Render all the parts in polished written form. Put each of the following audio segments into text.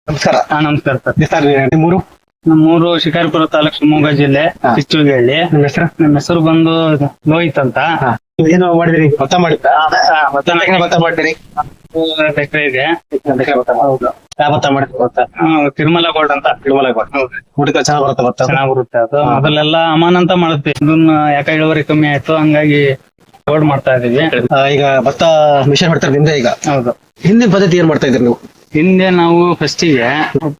ನಮಸ್ಕಾರ. ನಮಸ್ಕಾರ sir. Sir ನಿಮ್ಮೂರು? ನಮ್ಮೂರು ಶಿಕಾರಿಪುರ ತಾಲೂಕು, ಶಿವಮೊಗ್ಗ ಜಿಲ್ಲೆ, ಕಿಚ್ಚುಗಳ್ಳಿ. ನಿಮ್ಮ ಹೆಸರು? ನಮ್ಮ ಹೆಸರು ಬಂದು ಲೋಹಿತ್ ಅಂತ. ಏನು ಮಾಡಿದ್ರಿ? ಭತ್ತ ಮಾಡಿದ್ದ? ಭತ್ತ ಮಾಡಿದ್ರಿ? ಎಕರೆ ಇದೆ. ಹೌದು. ಯಾವ ಭತ್ತ ಮಾಡಿದ್ರಿ? ಭತ್ತ ತಿರುಮಲ ಗೋಲ್ಡ್ ಅಂತ. ತಿರುಮಲ ಗೋಲ್ಡ್. ಊಟಕ್ಕೆ ಚೆನ್ನಾಗ್ ಬರುತ್ತೆ ಭತ್ತ? ಚೆನ್ನಾಗ್ ಬರುತ್ತೆ ಅದು. ಮೊದಲೆಲ್ಲ ಅಮಾನ್ ಅಂತ ಮಾಡುತ್ತೆ, ಇದನ್ನ ಯಾಕೆ ಇಳುವರಿ ಕಮ್ಮಿ ಆಯ್ತು, ಹಂಗಾಗಿ ಗೋಲ್ಡ್ ಮಾಡ್ತಾ ಇದೀವಿ. ಈಗ ಭತ್ತ ಮಿಷನ್ ಮಾಡ್ತಾರೆ ನಿಮ್ದೆ ಈಗ? ಹೌದು. ಹಿಂದಿನ ಪದ್ಧತಿ ಏನ್ ಮಾಡ್ತಾ ಇದ್ರಿ ನೀವು? ಹಿಂದೆ ನಾವು ಫಸ್ಟಿಗೆ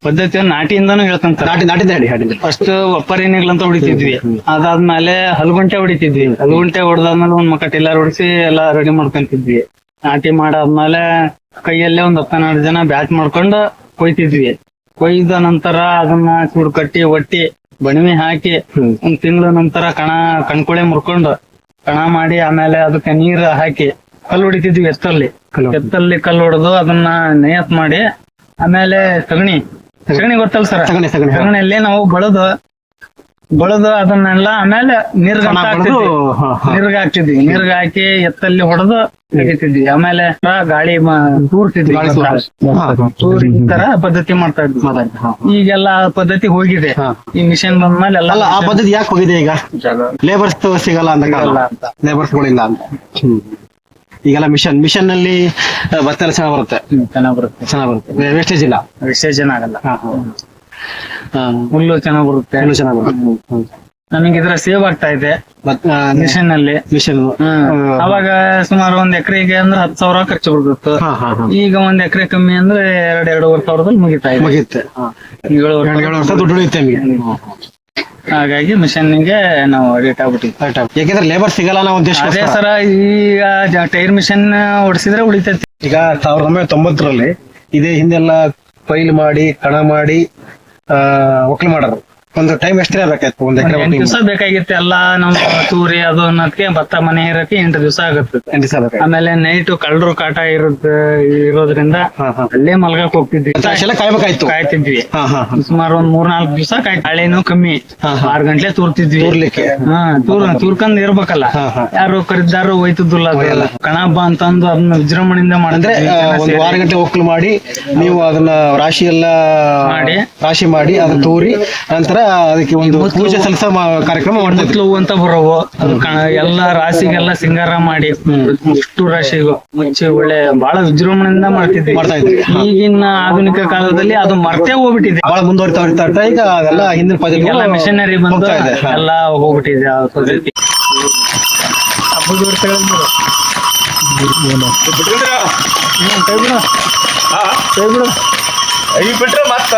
ಪದ್ಧತಿಯನ್ನು ನಾಟಿಯಿಂದಾನು ಹೇಳ್ಕೊಂತ. ನಾಟಿಂದ ಹೇಳಿ. ಫಸ್ಟ್ ಒಪ್ಪರಿನಿಗ್ಲ ಅಂತ ಹೊಡಿತಿದ್ವಿ. ಅದಾದ್ಮೇಲೆ ಹಲ್ಗುಂಟೆ ಹೊಡಿತಿದ್ವಿ. ಹಲ್ಗುಂಟೆ ಹೊಡೆದಾದ್ಮೇಲೆ ಒಂದ್ ಮಕ್ಕ ಟಿಲ್ಲರ್ ಹೊಡಿಸಿ ಎಲ್ಲಾ ರೆಡಿ ಮಾಡ್ಕೊಂತಿದ್ವಿ. ನಾಟಿ ಮಾಡಾದ್ಮೇಲೆ ಕೈಯಲ್ಲೇ ಒಂದ್ 10-12 ಜನ ಬ್ಯಾಚ್ ಮಾಡ್ಕೊಂಡು ಕೊಯ್ತಿದ್ವಿ. ಕೊಯ್ದ ನಂತರ ಅದನ್ನ ಚೂರು ಕಟ್ಟಿ ಒಟ್ಟಿ ಬಣಿವೆ ಹಾಕಿ ಒಂದ್ ತಿಂಗಳ ನಂತರ ಕಣ್ಕೊಳೆ ಮುರ್ಕೊಂಡು ಕಣ ಮಾಡಿ ಆಮೇಲೆ ಅದಕ್ಕೆ ನೀರ್ ಹಾಕಿ ಕಲ್ಲು ಹೊಡಿತಿದ್ವಿ. ಎತ್ತಲ್ಲಿ ಕಲ್ಲು ಹೊಡೆದು ಅದನ್ನ ನೇಯತ್ ಮಾಡಿ ಆಮೇಲೆ ಸಗಣಿ ಗೊತ್ತಲ್ಲ ಸರ್? ಸಗಣಿಯಲ್ಲಿ ನಾವು ಬಳದು ಅದನ್ನೆಲ್ಲ ಆಮೇಲೆ ನೀರ್ಗ ಹಾಕ್ತಿದ್ವಿ. ನೀರ್ಗ ಹಾಕಿ ಎತ್ತಲ್ಲಿ ಹೊಡೆದು ತೆಗಿತಿದ್ವಿ. ಆಮೇಲೆ ಗಾಳಿ ತೂರ್ತಿದ್ವಿ. ತೂರಿ ಈ ತರ ಪದ್ಧತಿ ಮಾಡ್ತಾ ಇದ್ವಿ. ಈಗೆಲ್ಲ ಪದ್ಧತಿ ಹೋಗಿದೆ. ಈ ಮಿಷನ್ ಬಂದ್ಮೇಲೆ ಎಲ್ಲ. ಆ ಪದ್ಧತಿ ಯಾಕೆ ಹೋಗಿದೆ? ಈಗ ಲೇಬರ್ಸ್ ಸಿಗಲ್ಲ ಅಂತ, ಲೇಬರ್ಸ್ಗಳಿಲ್ಲ ಅಂತ. ಈಗೆಲ್ಲ ಮಿಷನ್ ನಲ್ಲಿ ಭತ್ತ ಎಲ್ಲ ಚೆನ್ನಾಗ್ ಬರುತ್ತೆ. ವೇಸ್ಟೇಜ್ ಇಲ್ಲ, ವಿಸರ್ಜನೆ ಆಗಲ್ಲ. ಹುಲ್ಲು ಚೆನ್ನಾಗ್ ಬರುತ್ತೆ. ನಮಗೆ ಇದ್ರ ಸೇವ್ ಆಗ್ತಾ ಇದೆ ಮಿಷನ್ ನಲ್ಲಿ. ಅವಾಗ ಸುಮಾರು ಒಂದ್ ಎಕರೆಗೆ ಅಂದ್ರೆ 10,000 ಖರ್ಚು ಬರ್ತಿತ್ತು. ಈಗ ಒಂದ್ ಎಕರೆ ಕಮ್ಮಿ ಅಂದ್ರೆ 2-2.5 ಸಾವಿರದಲ್ಲಿ ಮುಗಿತೆ. 7 ವರ್ಷ ದುಡ್ಡು ಉಳಿಯುತ್ತೆ ನಮಗೆ. ಹಾಗಾಗಿ ಮಿಷನ್ಗೆ ನಾವು ರೇಟ್ ಆಗ್ಬಿಟ್ಟಿದ್ವಿ. ಯಾಕಂದ್ರೆ ಲೇಬರ್ ಸಿಗಲ್ಲ ಅನ್ನೋ ಉದ್ದೇಶ. ಅದೇ ಸರ, ಈಗ ಟೈರ್ ಮಿಷನ್ ಓಡಿಸಿದ್ರೆ ಉಳಿತೈತಿ. ಈಗ 1990ರಲ್ಲಿ ಇದೇ ಹಿಂದೆಲ್ಲ ಕೊಯ್ಲು ಮಾಡಿ ಕಣ ಮಾಡಿ ಒಕ್ಕಲು ಮಾಡೋರು. ಒಂದು ಟೈಮ್ ಎಷ್ಟೇ ಬೇಕಾಯ್ತು? 1 ಎಕರೆ 8 ದಿವಸ ಬೇಕಾಗಿತ್ತು. ಎಲ್ಲ ನಮ್ಮ ತೂರಿ ಅದು ಅನ್ನೋದಕ್ಕೆ ಭತ್ತ ಮನೆ ಇರಕ್ಕೆ 8 ದಿವಸ ಆಗುತ್ತೆ. 8 ದಿವಸ ಬೇಕಾಯ್ತು. ಆಮೇಲೆ ನೈಟ್ ಕಳ್ಳರು ಕಾಟ ಇರೋದ್ರಿಂದ ಅಲ್ಲೇ ಮಲ್ಗಕ್ ಹೋಗ್ತಿದ್ವಿ. ಕಾಯ್ತಿದ್ವಿ ಸುಮಾರು ಒಂದ್ 3-4 ದಿವಸ. ಗಾಳಿನೂ ಕಮ್ಮಿ, 6 ಗಂಟೆ ತೂರ್ತಿದ್ವಿ. ತೂರ್ಕೊಂಡ್ ಇರ್ಬೇಕಲ್ಲ, ಯಾರು ಕರಿದಾರು ಹೋಯ್ತಿದ್ದಿಲ್ಲ. ಕಣ ಹಬ್ಬ ಅಂತಂದು ಅದನ್ನ ವಿಜೃಂಭಣೆಯಿಂದ ಮಾಡಿದ್ರೆ 1 ವಾರ ಗಂಟೆ ಒಕ್ಕಲು ಮಾಡಿ ನೀವು ಅದನ್ನ ರಾಶಿ ಮಾಡಿ ಅದನ್ನ ತೂರಿ ನಂತರ ಅದಕ್ಕೆ ಒಂದು ಪೂಜೆ ಸಲ್ಲಿಸೋ ಕಾರ್ಯಕ್ರಮ ಮುತ್ಲು ಅಂತ ಬರೋವು. ಎಲ್ಲ ರಾಶಿಗೆಲ್ಲ ಸಿಂಗಾರ ಮಾಡಿ ಅಷ್ಟು ರಾಶಿಗೂ ಮುಚ್ಚಿ ಒಳ್ಳೆ ಬಹಳ ವಿಜೃಂಭಣೆಯಿಂದ ಮಾಡ್ತಾ ಇದ್ವಿ. ಈಗಿನ ಆಧುನಿಕ ಕಾಲದಲ್ಲಿ ಅದು ಮರ್ತೇ ಹೋಗ್ಬಿಟ್ಟಿದೆ. ಬಹಳ ಮುಂದುವರಿತಾ ಈಗ ಅದೆಲ್ಲ ಹಿಂದಿನ ಪದ್ಧತಿ ಎಲ್ಲ ಮಿಷನರಿ ಬಂದು ಎಲ್ಲ ಹೋಗ್ಬಿಟ್ಟಿದೆ ಆ ಪದ್ಧತಿ. ಬಿಟ್ರೆ ಮತ್ತ